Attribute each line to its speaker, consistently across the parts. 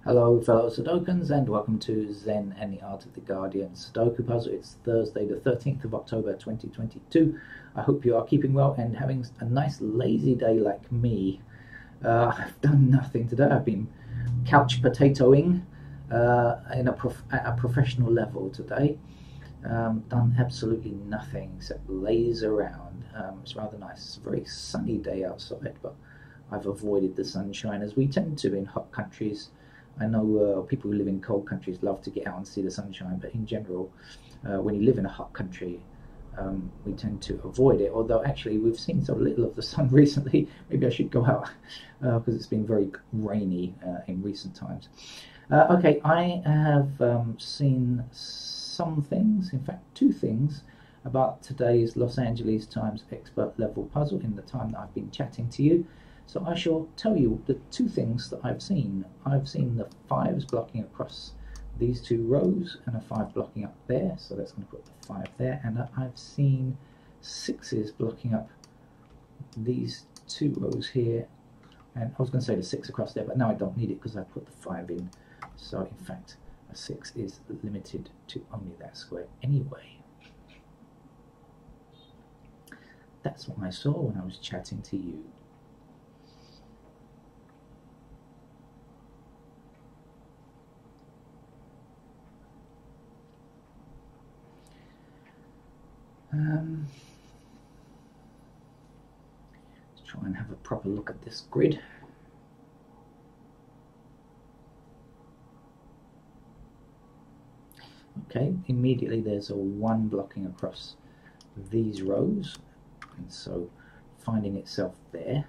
Speaker 1: Hello fellow Sudokans and welcome to Zen and the Art of the Guardian Sudoku Puzzle. It's Thursday the 13th of October 2022. I hope you are keeping well and having a nice lazy day like me. I've done nothing today. I've been couch potatoing at a professional level today. Done absolutely nothing except laze around. It's rather nice. It's a very sunny day outside, but I've avoided the sunshine as we tend to in hot countries. I know people who live in cold countries love to get out and see the sunshine, but in general, when you live in a hot country, we tend to avoid it. Although actually we've seen so little of the sun recently, maybe I should go out because it's been very rainy in recent times. Okay, I have seen some things, in fact two things, about today's Los Angeles Times expert level puzzle in the time that I've been chatting to you. So I shall tell you the two things that I've seen. I've seen the 5s blocking across these two rows and a 5 blocking up there, so that's going to put the 5 there, and I've seen 6s blocking up these two rows here, and I was going to say the 6 across there, but now I don't need it because I put the 5 in. So in fact a 6 is limited to only that square anyway. That's what I saw when I was chatting to you. Let's try and have a proper look at this grid. Okay, immediately there's a 1 blocking across these rows, and so finding itself there.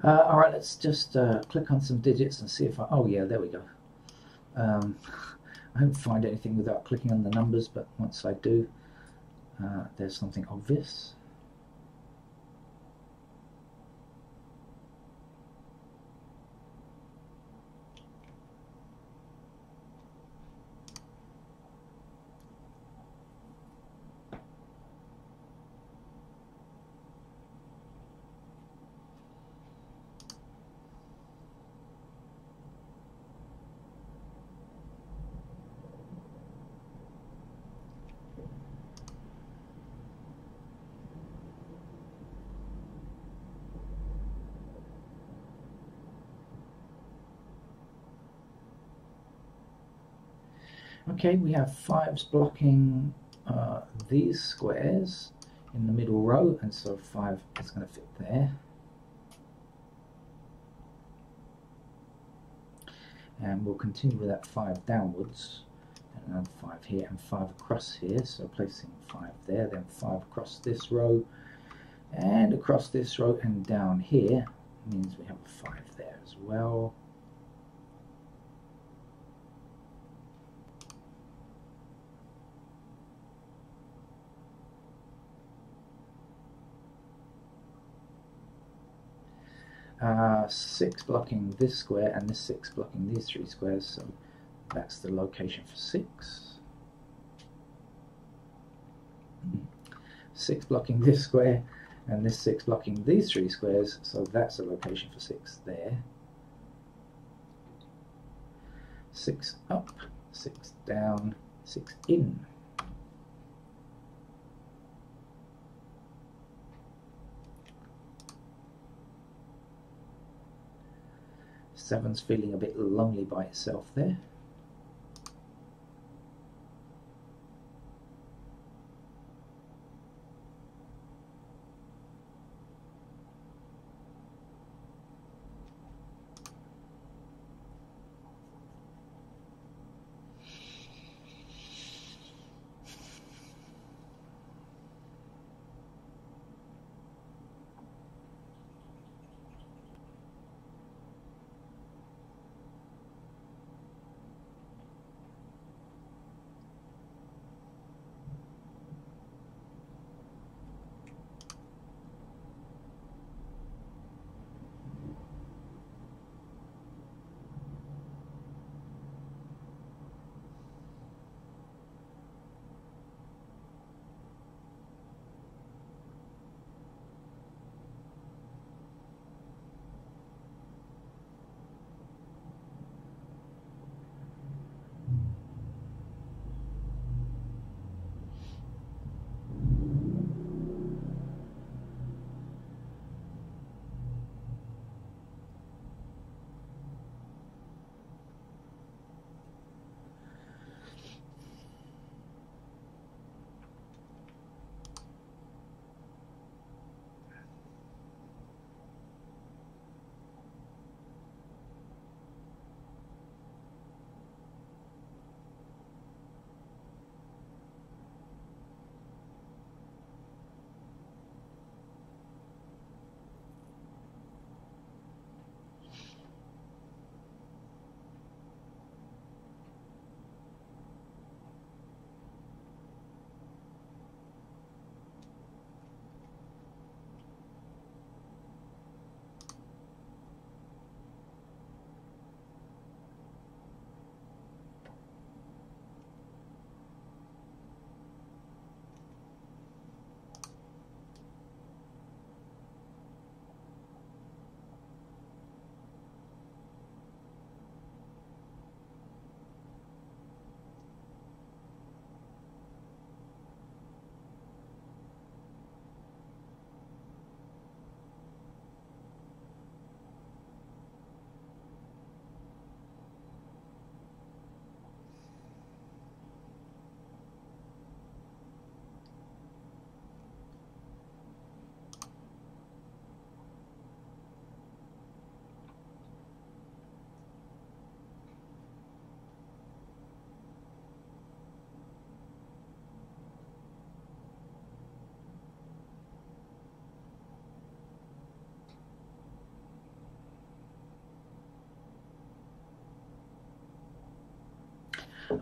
Speaker 1: Alright, let's just click on some digits and see if oh yeah, there we go. I don't find anything without clicking on the numbers, but once I do, there's something obvious. Okay, we have 5s blocking these squares in the middle row, and so 5 is going to fit there. And we'll continue with that 5 downwards, and then 5 here and 5 across here, so placing 5 there, then 5 across this row, and across this row and down here means we have a 5 there as well. Uh, 6 blocking this square and this 6 blocking these 3 squares, so that's the location for 6. 6 blocking this square and this 6 blocking these 3 squares, so that's the location for 6 there. 6 up, 6 down, 6 in. Seven's feeling a bit lonely by itself there.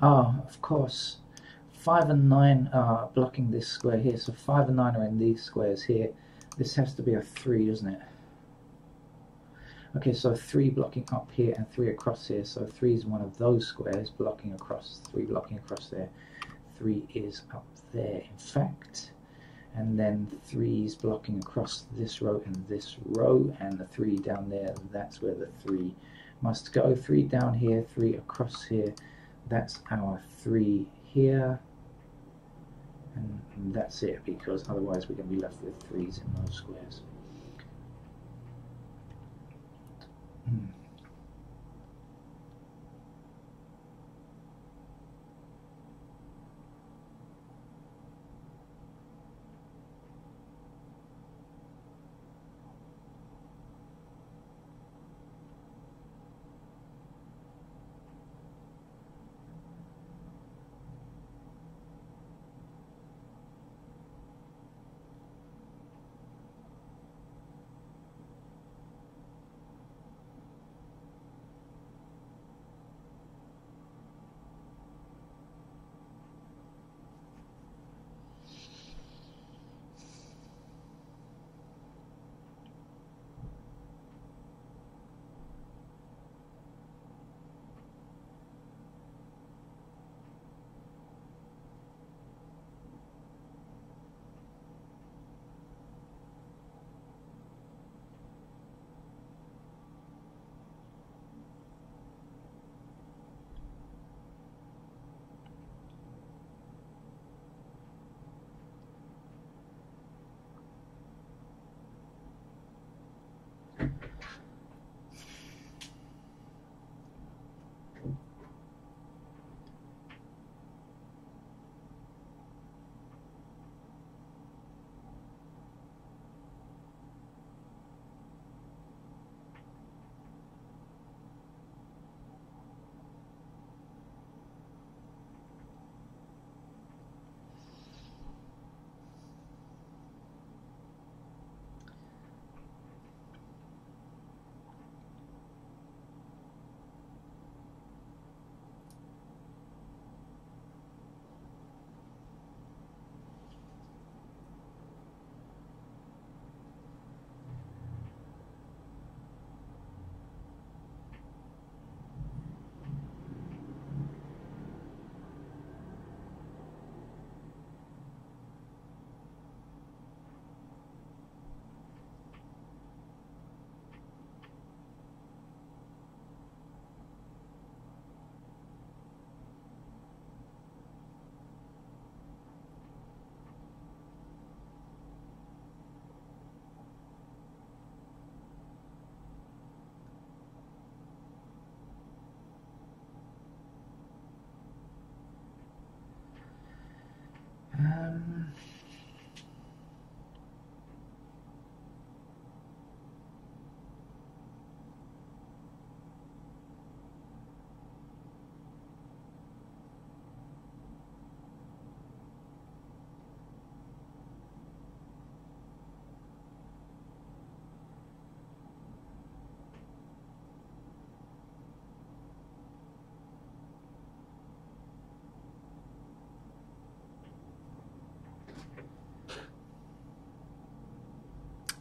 Speaker 1: Ah, of course. 5 and 9 are blocking this square here, so 5 and 9 are in these squares here. This has to be a 3, doesn't it? Okay, so 3 blocking up here and 3 across here, so 3 is one of those squares blocking across, 3 blocking across there. 3 is up there, in fact. And then 3 is blocking across this row and this row, and the 3 down there, that's where the 3 must go. 3 down here, 3 across here. That's our 3 here, and that's it, because otherwise we're going to be left with 3s in those squares.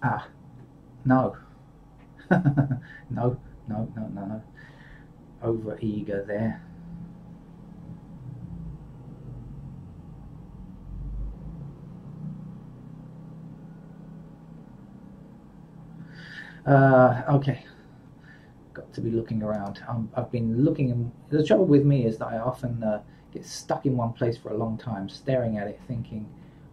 Speaker 1: Ah, no. No, no, no, no, no. Over eager there. Okay, got to be looking around. I've been looking, and the trouble with me is that I often get stuck in one place for a long time, staring at it, thinking,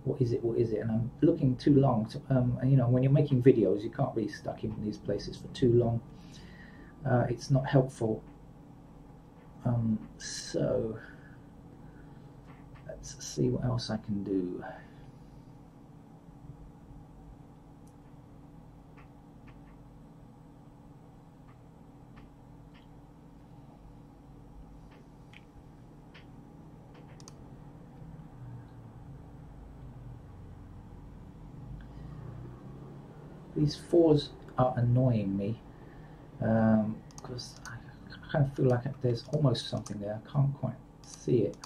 Speaker 1: "What is it? What is it?" And I'm looking too long. And, you know, when you're making videos, you can't be stuck in these places for too long. It's not helpful. So let's see what else I can do. These fours are annoying me because I kind of feel like there's almost something there. I can't quite see it.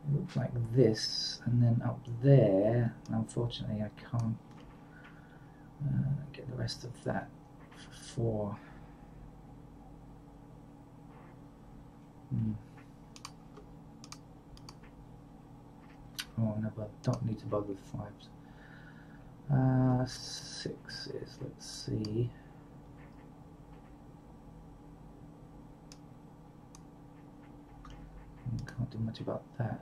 Speaker 1: It looks like this, and then up there, unfortunately I can't get the rest of that for 4. Oh no, but don't need to bother with 5s. 6s, let's see. Can't do much about that.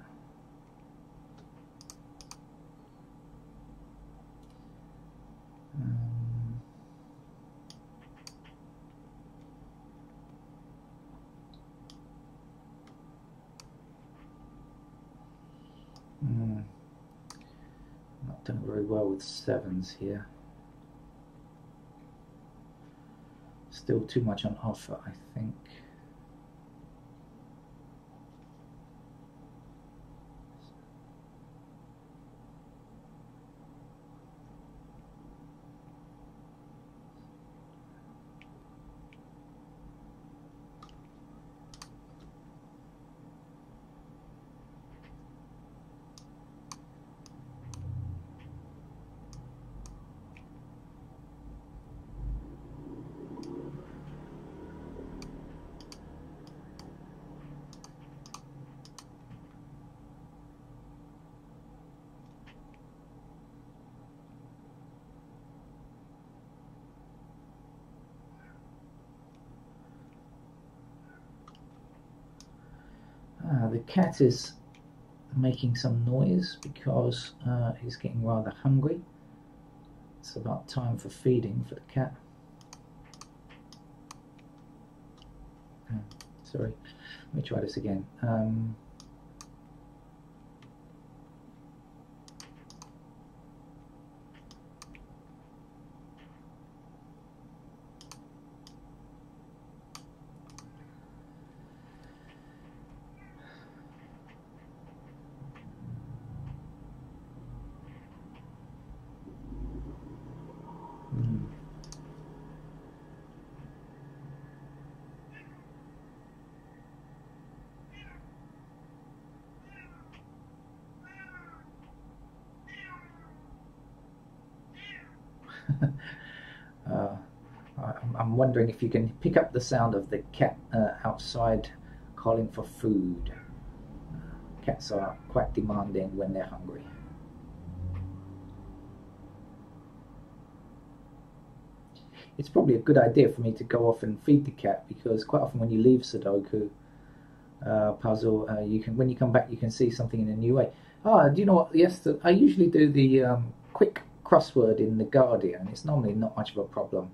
Speaker 1: Not doing very well with 7s here. Still too much on offer, I think. The cat is making some noise because he's getting rather hungry. It's about time for feeding for the cat. Sorry, let me try this again. I'm wondering if you can pick up the sound of the cat outside calling for food. Cats are quite demanding when they're hungry. It's probably a good idea for me to go off and feed the cat, because quite often when you leave Sudoku puzzle, when you come back you can see something in a new way. Do you know what? Yesterday I usually do the quick crossword in the Guardian. It's normally not much of a problem.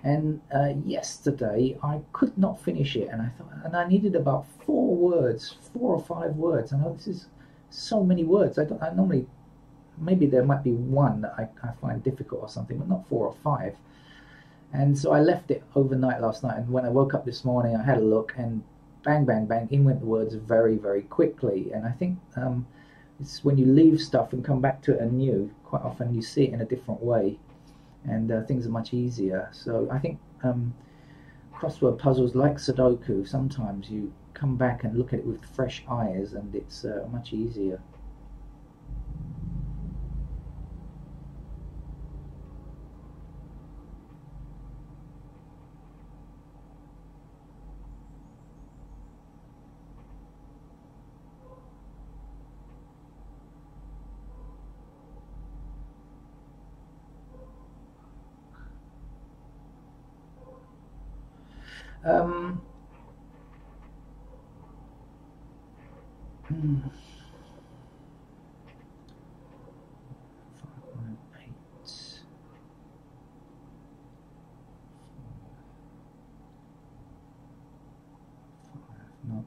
Speaker 1: And yesterday I could not finish it, and I thought, and I needed about 4 or 5 words. I know this is so many words. I normally, maybe there might be one that I find difficult or something, but not 4 or 5. And so I left it overnight last night, and when I woke up this morning I had a look, and bang, bang, bang, in went the words very, very quickly. And I think it's when you leave stuff and come back to it anew, quite often you see it in a different way, and things are much easier. So I think crossword puzzles like Sudoku, sometimes you come back and look at it with fresh eyes, and it's much easier. Um, 5, 8. No.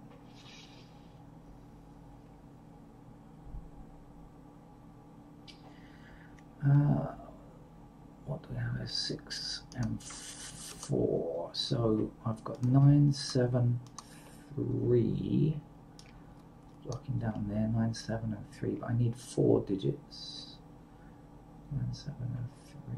Speaker 1: What do we have? 6 and 4. So I've got 9, 7, 3. Blocking down there. 9, 7, and 3. But I need 4 digits. 9, 7, and 3.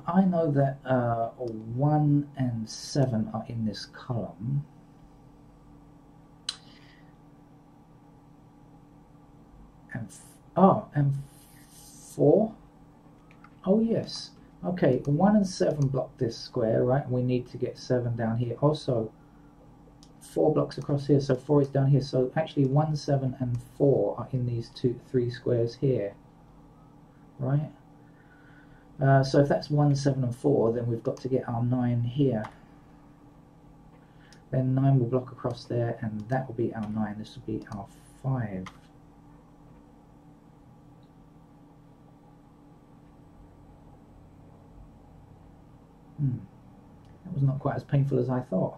Speaker 1: I know that 1 and 7 are in this column. And 4? Oh yes. Okay, 1 and 7 block this square, right? We need to get 7 down here. Also, 4 blocks across here, so 4 is down here. So actually 1, 7, and 4 are in these 3 squares here, right? So if that's 1, 7, and 4, then we've got to get our 9 here. Then 9 will block across there, and that will be our 9. This will be our 5. That was not quite as painful as I thought.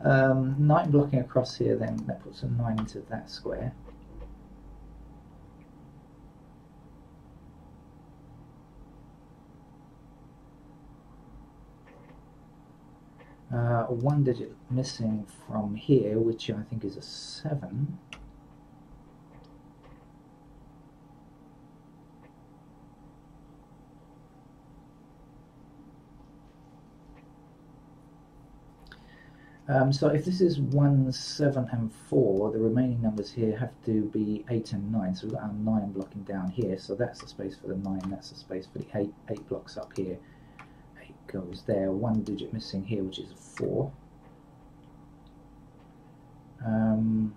Speaker 1: 9 blocking across here, then that puts a 9 into that square. One digit missing from here, which I think is a 7. So if this is 1, 7, and 4, the remaining numbers here have to be 8 and 9. So we've got our 9 blocking down here. So that's the space for the 9. That's the space for the 8. 8 blocks up here. 8 goes there. 1 digit missing here, which is a 4. 3, 4, no.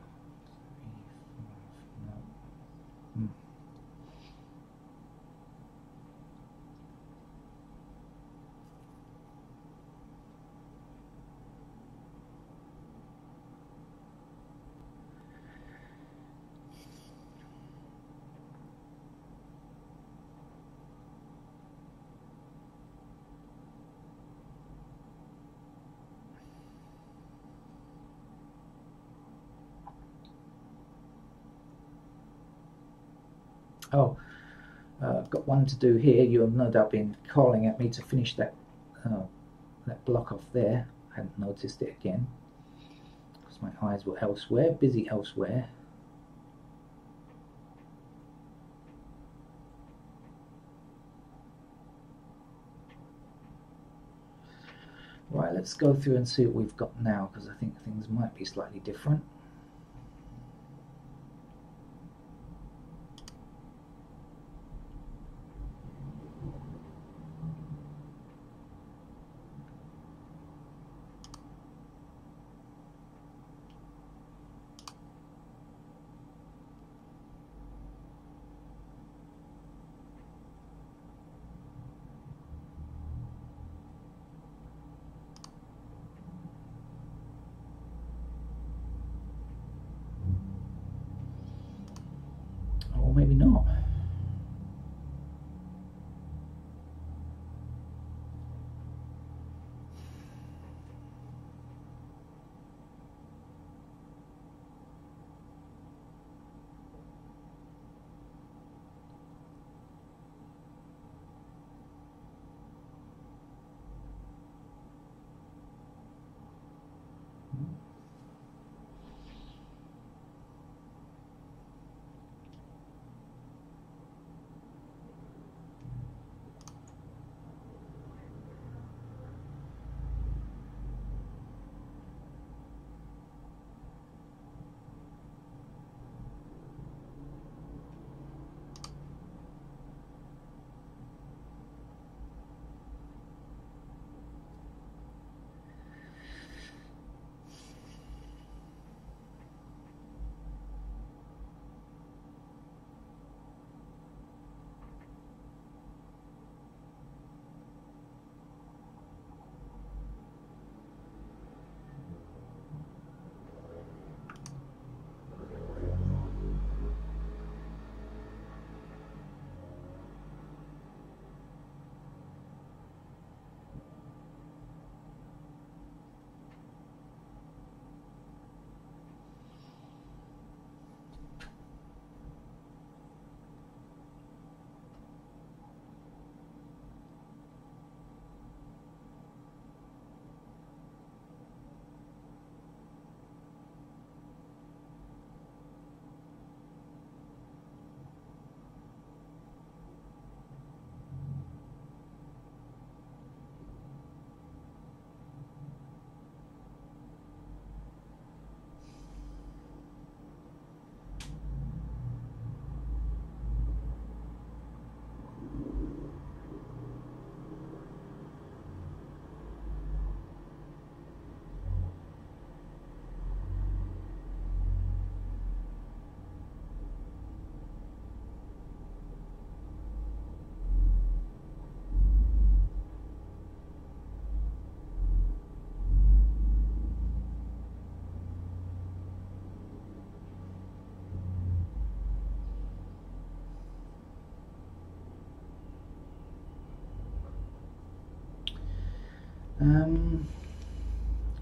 Speaker 1: Oh, got one to do here. You'll no doubt been calling at me to finish that that block off there. I hadn't noticed it again. because my eyes were elsewhere, busy elsewhere. Right, let's go through and see what we've got now, because I think things might be slightly different. Or maybe not.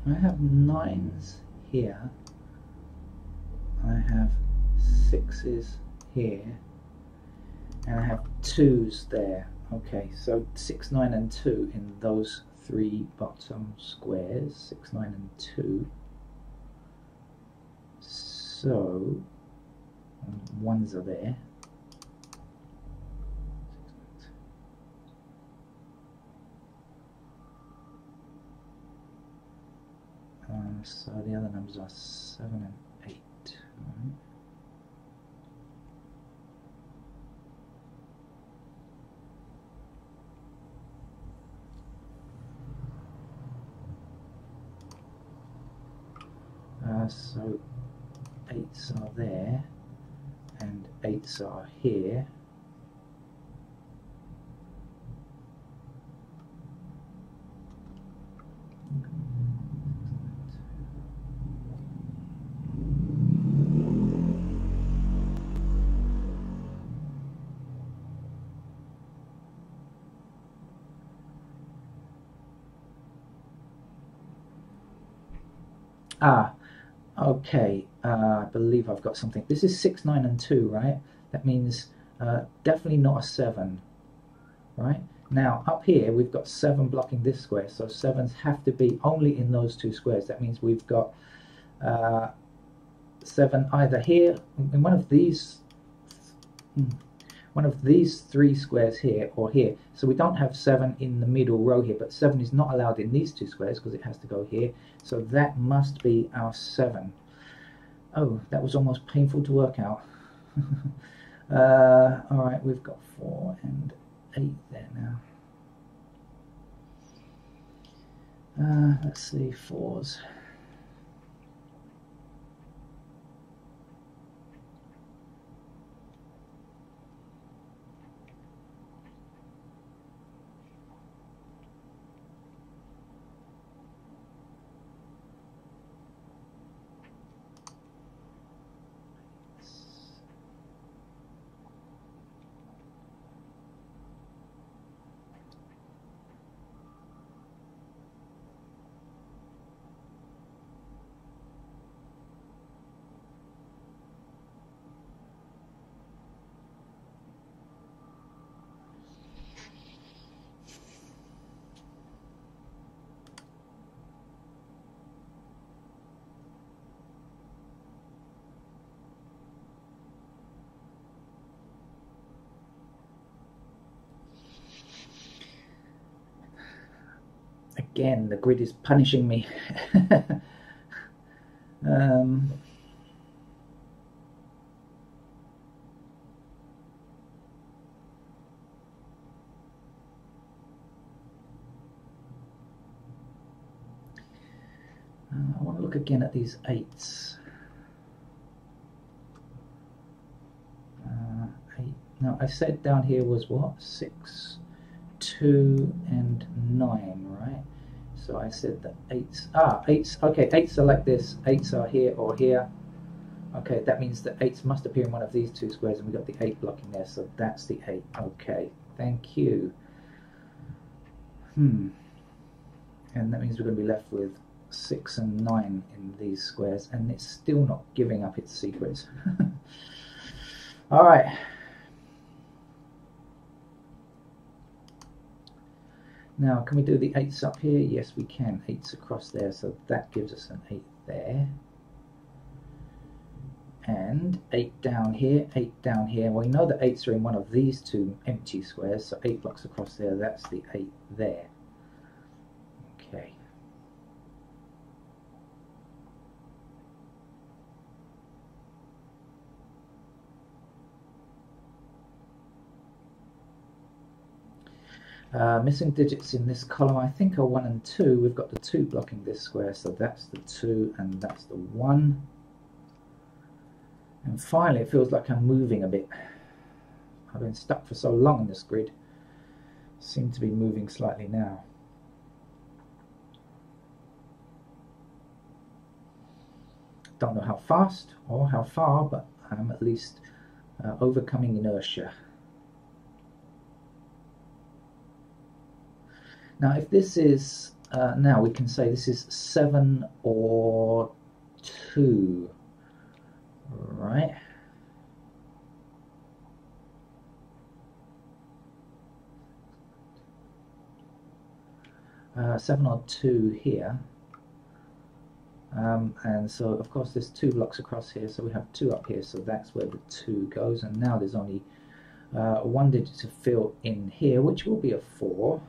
Speaker 1: I have 9s here, I have 6s here, and I have 2s there. Okay, so 6, 9 and 2 in those 3 bottom squares, 6, 9 and 2. So 1s are there. So the other numbers are 7 and 8. So 8s are there, and 8s are here. Okay, I believe I've got something. This is 6, 9 and 2, right? That means definitely not a 7, right? Now up here we've got 7 blocking this square, so 7s have to be only in those 2 squares. That means we've got 7 either here in one of these three squares here or here. So we don't have 7 in the middle row here, but 7 is not allowed in these two squares because it has to go here. So that must be our 7. Oh, that was almost painful to work out. Alright, we've got 4 and 8 there now. Let's see, 4s. Again, the grid is punishing me. I want to look again at these 8s. 8. Now, I said down here was what? 6, 2, and 9, right? So I said that 8s. 8s. Okay, 8s are like this. 8s are here or here. Okay, that means that 8s must appear in one of these two squares, and we've got the 8 blocking there, so that's the 8. Okay, thank you. And that means we're going to be left with 6 and 9 in these squares, and it's still not giving up its secrets. Alright. Now, can we do the 8s up here? Yes, we can. 8s across there, so that gives us an 8 there. And 8 down here, 8 down here. Well, we know that 8s are in one of these two empty squares, so 8 blocks across there, that's the 8 there. Okay. Missing digits in this column, I think, are 1 and 2. We've got the 2 blocking this square, so that's the 2 and that's the 1. And finally, it feels like I'm moving a bit. I've been stuck for so long in this grid. Seem to be moving slightly now. Don't know how fast or how far, but I'm at least overcoming inertia. Now, if this is, now we can say this is 7 or 2, right? Seven or 2 here. And so, of course, there's 2 blocks across here, so we have 2 up here, so that's where the 2 goes. And now there's only 1 digit to fill in here, which will be a 4.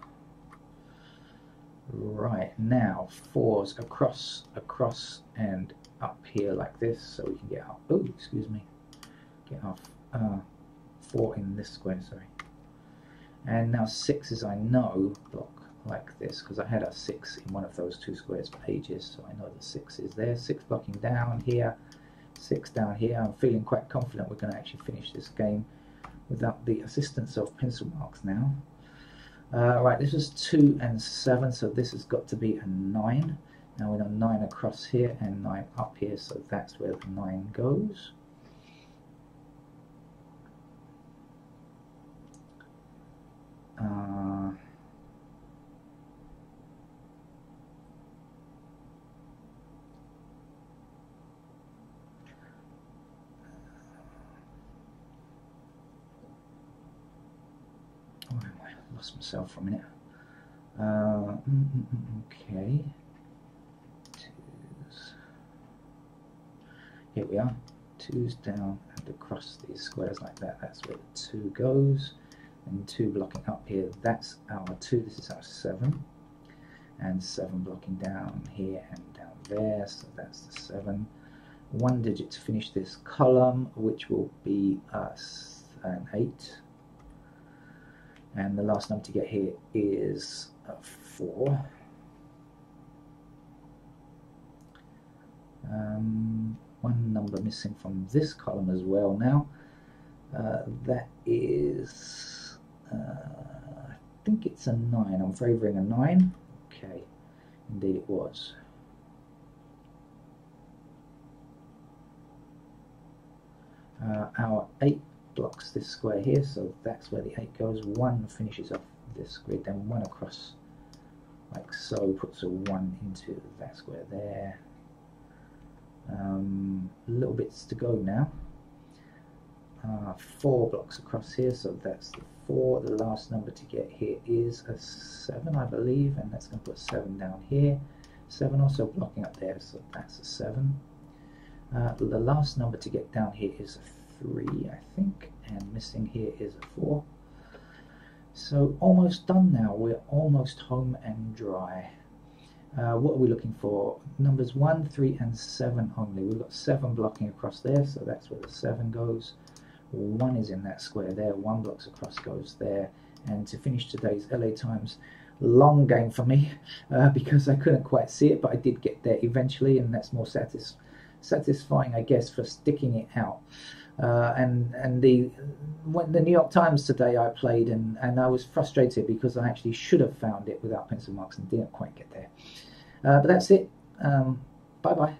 Speaker 1: Right, now 4s across and up here like this, so we can get our, oh, excuse me, get our 4 in this square, sorry. And now 6s, I know, block like this, because I had a 6 in one of those 2 squares for ages, so I know the 6 is there. 6 blocking down here, 6 down here. I'm feeling quite confident we're going to actually finish this game without the assistance of pencil marks now. Right, this is 2 and 7, so this has got to be a 9. Now we know 9 across here and 9 up here, so that's where the 9 goes. Lost myself for a minute. Okay. 2s. we are. 2's down and across these squares like that. That's where the 2 goes. And 2 blocking up here. That's our 2. This is our 7. And 7 blocking down here and down there. So that's the 7. 1 digit to finish this column, which will be an 8. And the last number to get here is 4. One number missing from this column as well now. That is, I think it's a 9. I'm favouring a 9. Okay, indeed it was. Our 8 blocks this square here, so that's where the 8 goes. 1 finishes off this grid, then 1 across like so, puts a 1 into that square there. Little bits to go now. 4 blocks across here, so that's the 4. The last number to get here is a 7, I believe, and that's going to put 7 down here. 7 also blocking up there, so that's a 7. The last number to get down here is a 3, I think, and missing here is a 4. So almost done now. We're almost home and dry. What are we looking for? Numbers 1, 3 and 7 only. We've got 7 blocking across there, so that's where the 7 goes. 1 is in that square there, 1 blocks across goes there. And to finish today's LA Times long game for me, because I couldn't quite see it, but I did get there eventually, and that's more satisfying, I guess, for sticking it out. And the New York Times today I played, and I was frustrated because I actually should have found it without pencil marks and didn't quite get there. But that's it. Bye bye.